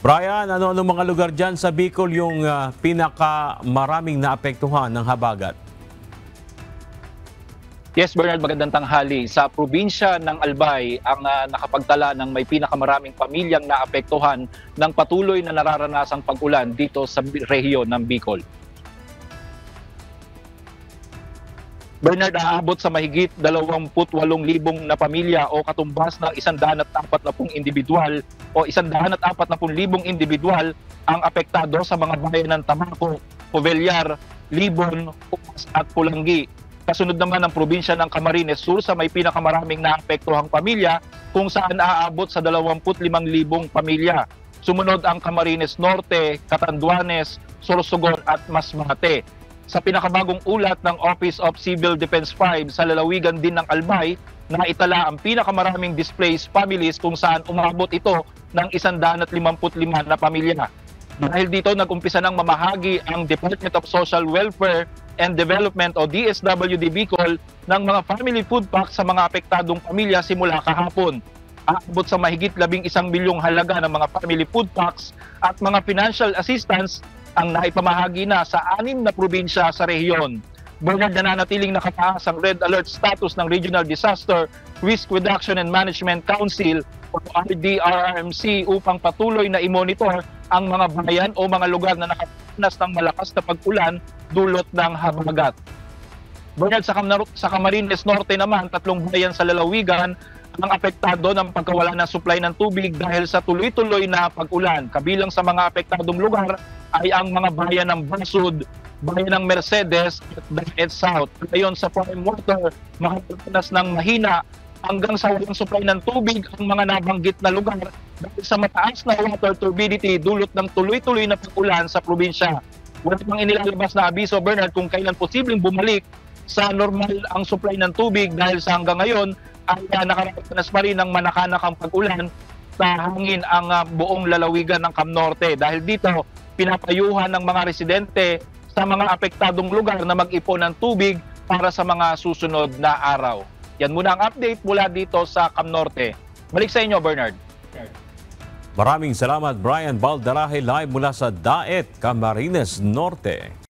Brian, ano-ano mga lugar dyan sa Bicol yung pinakamaraming naapektuhan ng habagat? Yes, Bernard, magandang tanghali. Sa probinsya ng Albay, ang nakapagtala ng may pinakamaraming pamilyang naapektuhan ng patuloy na nararanasang pag-ulan dito sa rehiyon ng Bicol. Bernard, aabot sa mahigit 28,000 na pamilya o katumbas ng 140 individual o 140,000 individual ang apektado sa mga bayan ng Tamaco, Covellar, Libon, Upas at Pulangi. Kasunod naman ang probinsya ng Camarines Sur sa may pinakamaraming naapektuhang pamilya kung saan aabot sa 25,000 pamilya. Sumunod ang Camarines Norte, Catanduanes, Sorsogon at Masbate. Sa pinakabagong ulat ng Office of Civil Defense 5 sa lalawigan din ng Albay, naitala ang pinakamaraming displaced families kung saan umabot ito ng 155 na pamilya. Dahil dito nag-umpisa ng mamahagi ang Department of Social Welfare and Development o DSWD Bicol ng mga family food packs sa mga apektadong pamilya simula kahapon. Aabot sa mahigit 11 bilyong halaga ng mga family food packs at mga financial assistance ang naipamahagi na sa 6 na probinsya sa rehiyon. Bernard, nananatiling nakataas ang red alert status ng Regional Disaster Risk Reduction and Management Council o RDRRMC upang patuloy na i-monitor ang mga bayan o mga lugar na nakaranas ng malakas na pag-ulan dulot ng habagat. Bernard, sa Camarines Norte naman, 3 bayan sa lalawigan ang apektado ng pagkawala ng supply ng tubig dahil sa tuloy-tuloy na pag-ulan. Kabilang sa mga apektadong lugar ay ang mga bayan ng Basud, bayan ng Mercedes at Daet South. Ayon sa Prime Water, makapagpanas ng mahina hanggang sa walang supply ng tubig ang mga nabanggit na lugar dahil sa mataas na water turbidity dulot ng tuloy-tuloy na pag-ulan sa probinsya. Wala pang inilalabas na abiso, Bernard, kung kailan posibleng bumalik sa normal ang supply ng tubig dahil sa hanggang ngayon ay nakaranas pa rin ng manakanakang pag-ulan sa hangin ang buong lalawigan ng Cam Norte. Dahil dito, pinapayuhan ng mga residente sa mga apektadong lugar na mag-ipon ng tubig para sa mga susunod na araw. Yan muna ang update mula dito sa Cam Norte. Balik sa inyo, Bernard. Maraming salamat, Brian Baldarahe, live mula sa Daet, Camarines Norte.